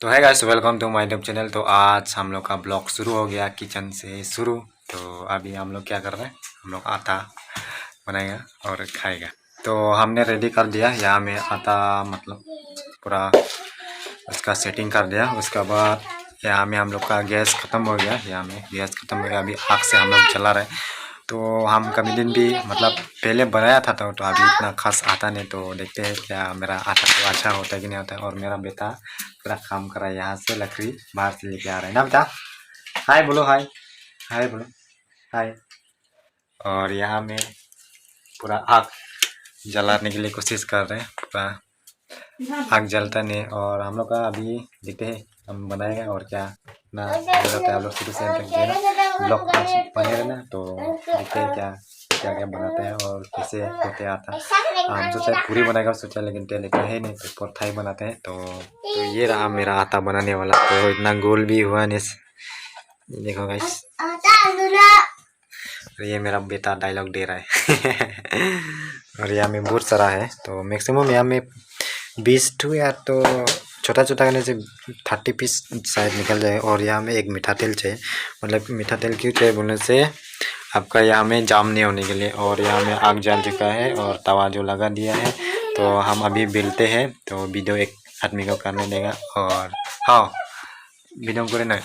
तो है guys, welcome to my YouTube channel. तो आज हम लोग का ब्लॉग शुरू हो गया किचन से शुरू। तो अभी हम लोग क्या कर रहे हैं, हम लोग आटा बनाएगा और खाएगा। तो हमने रेडी कर दिया यहाँ में आटा, मतलब पूरा उसका सेटिंग कर दिया। उसके बाद यहाँ में हम लोग का गैस ख़त्म हो गया, यहाँ में गैस ख़त्म हो गया। अभी आग से हम लोग चला रहे। तो हम कभी दिन भी मतलब पहले बनाया था तो अभी इतना खास आता नहीं। तो देखते हैं क्या मेरा आटा तो अच्छा होता है कि नहीं होता है। और मेरा बेटा पूरा काम कर रहा है, यहाँ से लकड़ी बाहर से लेके आ रहा है ना बेटा। हाय बोलो, हाय हाय बोलो, हाय। और यहाँ में पूरा आग जलाने के लिए कोशिश कर रहे हैं, पूरा आग जलता नहीं। और हम लोग का अभी देखते हैं हम बनाएंगे और क्या ना होता है। हम लोग शुरू से ब्लॉग बने रहना, तो देखते हैं क्या क्या क्या बनाते हैं और कैसे होते आता। हम सोचा पूरी बनाएगा सोचा, लेकिन तेल इतना है नहीं तो परथा ही बनाते हैं। तो ये रहा मेरा आटा बनाने वाला। तो इतना गोल भी हुआ नहीं, देखो गाइस। ये मेरा बेटा डायलॉग दे रहा है और यहाँ में बहुत सारा है। तो मैक्सिमम यहाँ में 20 या तो छोटा छोटा करने से 30 पीस शायद निकल जाए। और यहाँ में एक मीठा तेल चाहिए, मतलब मीठा तेल क्यों चाहिए बोलने से आपका यहाँ में जाम नहीं होने के लिए। और यहाँ में आग जल चुका है और तवा जो लगा दिया है। तो हम अभी बेलते हैं। तो वीडियो एक आदमी को करने देगा। और हाँ, वीडियो करे ना।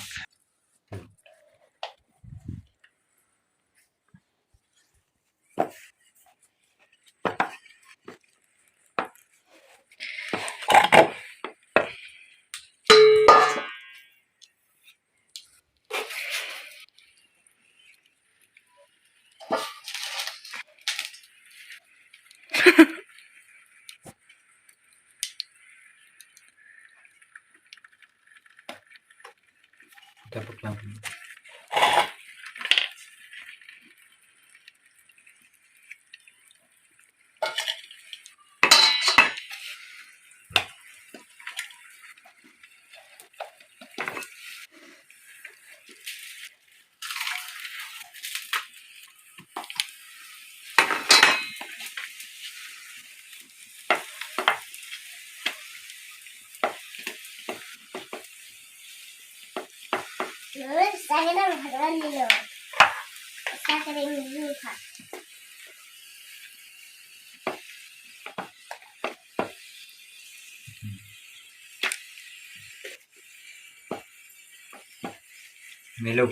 मिलो।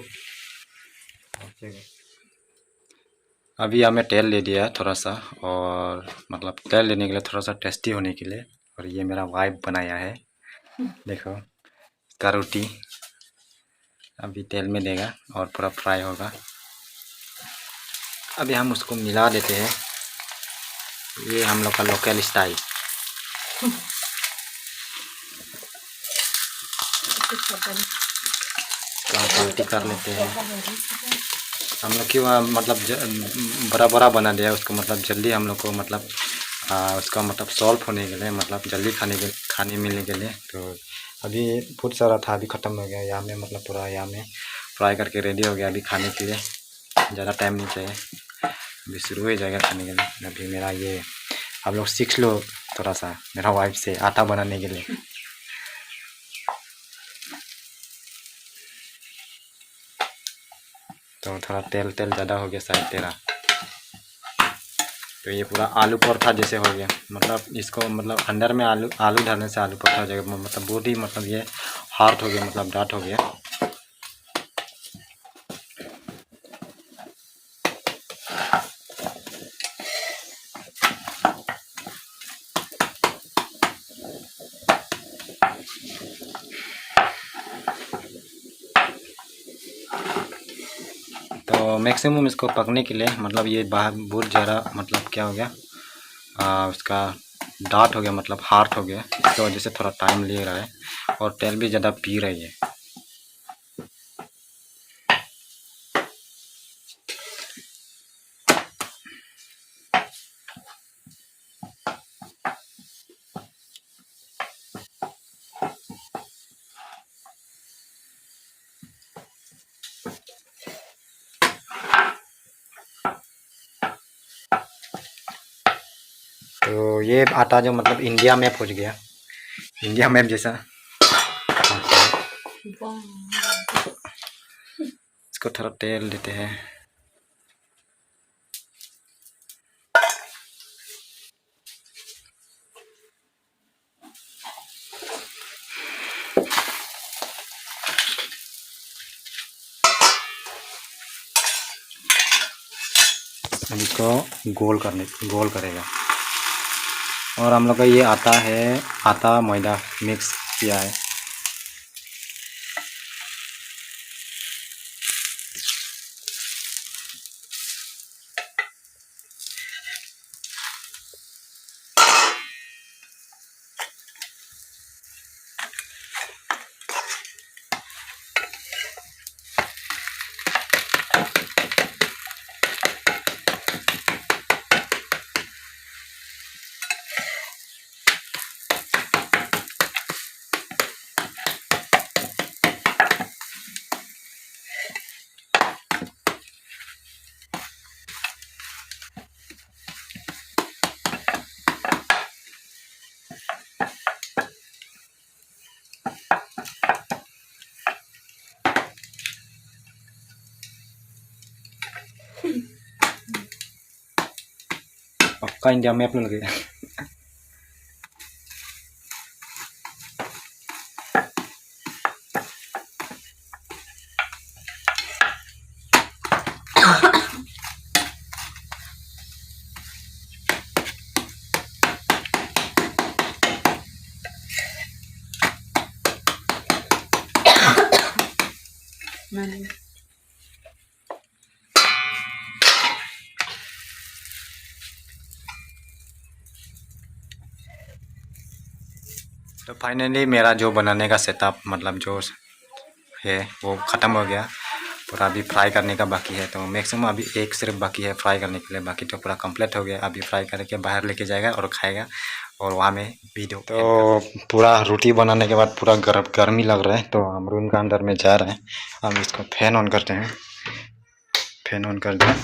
अभी हमें तेल ले दिया है थोड़ा सा, और मतलब तेल लेने के लिए थोड़ा सा टेस्टी होने के लिए। और ये मेरा वाइफ बनाया है, देखो इसका रोटी अभी तेल में देगा और पूरा फ्राई होगा। अभी हम उसको मिला देते हैं। ये हम लोग का लोकल स्टाइल। क्वालिटी कर लेते हैं हम लोग क्यों, मतलब बड़ा बड़ा बना दिया उसको, मतलब जल्दी हम लोग को, मतलब उसका मतलब सॉल्व होने के लिए, मतलब जल्दी खाने मिलने के लिए। तो अभी बहुत सारा था, अभी ख़त्म हो गया। यहाँ में मतलब पूरा यहाँ में फ्राई करके रेडी हो गया अभी खाने के लिए। ज़्यादा टाइम नहीं चाहिए, अभी शुरू हो जाएगा खाने के लिए। अभी मेरा ये आप लोग सीख लो थोड़ा सा मेरा वाइफ से आटा बनाने के लिए। तो थोड़ा तेल ज़्यादा हो गया शायद तेरा। तो ये पूरा आलू पराठा जैसे हो गया, मतलब इसको मतलब अंदर में आलू डालने से आलू पराठा हो जाएगा। मतलब बहुत ही मतलब ये हार्ड हो गया, मतलब डाट हो गया। तो मैक्सिमम इसको पकने के लिए, मतलब ये बाहर बहुत ज़्यादा मतलब क्या हो गया, उसका डाट हो गया, मतलब हार्ड हो गया। इसकी वजह से थोड़ा टाइम ले रहा है और तेल भी ज़्यादा पी रही है। तो ये आटा जो मतलब इंडिया मैप हो गया, इंडिया मैप जैसा इसको थोड़ा तेल देते हैं। अब इसको गोल करेगा। और हम लोग का ये आटा है, आटा मैदा मिक्स किया है। पक्का इंडिया मैप में लगेगा। तो फाइनली मेरा जो बनाने का सेटअप मतलब जो है वो ख़त्म हो गया। पूरा अभी फ्राई करने का बाकी है, तो मैक्सिमम अभी एक सिर्फ बाकी है फ्राई करने के लिए, बाकी तो पूरा कंप्लीट हो गया। अभी फ्राई करके बाहर लेके जाएगा और खाएगा और वहाँ में वीडियो। तो पूरा रोटी बनाने के बाद पूरा गर्मी लग रहा है, तो हम रूम का अंदर में जा रहे हैं। हम इसको फैन ऑन करते हैं, फैन ऑन कर दें।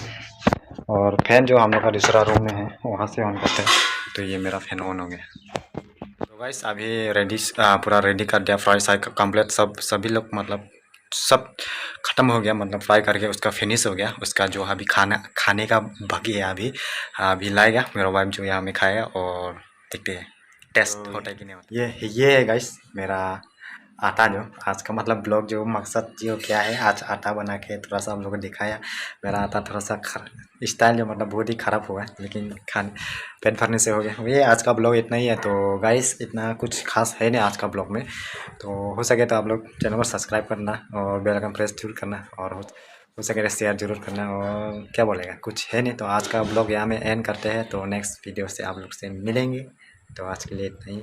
और फैन जो हम लोग का दूसरा रूम में है वहाँ से ऑन करते हैं। तो ये मेरा फैन ऑन हो गया। तो गाइस अभी पूरा रेडी कर दिया, फ्राई साई कंप्लीट सभी लोग मतलब सब ख़त्म हो गया, मतलब फ्राई करके उसका फिनिश हो गया। उसका जो अभी खाने का बाकी है, अभी लाएगा मेरा वाइफ जो यहाँ में खाएगा और देखते हैं टेस्ट होता है कि नहीं होता। ये है गाइस मेरा आटा। जो आज का मतलब ब्लॉग जो मकसद जो क्या है, आज आटा बना के थोड़ा सा हम लोग को दिखाया। मेरा आटा थोड़ा सा स्टाइल जो मतलब बहुत ही ख़राब हुआ है, लेकिन पेट भरने से हो गया। ये आज का ब्लॉग इतना ही है। तो गाइस इतना कुछ खास है नहीं आज का ब्लॉग में। तो हो सके तो आप लोग चैनल को सब्सक्राइब करना और बेल आइकन प्रेस जरूर करना, और हो सके तो शेयर जरूर करना। और क्या बोलेगा, कुछ है नहीं। तो आज का ब्लॉग यहाँ में एंड करते हैं। तो नेक्स्ट वीडियो से आप लोग से मिलेंगे। तो आज के लिए इतना ही।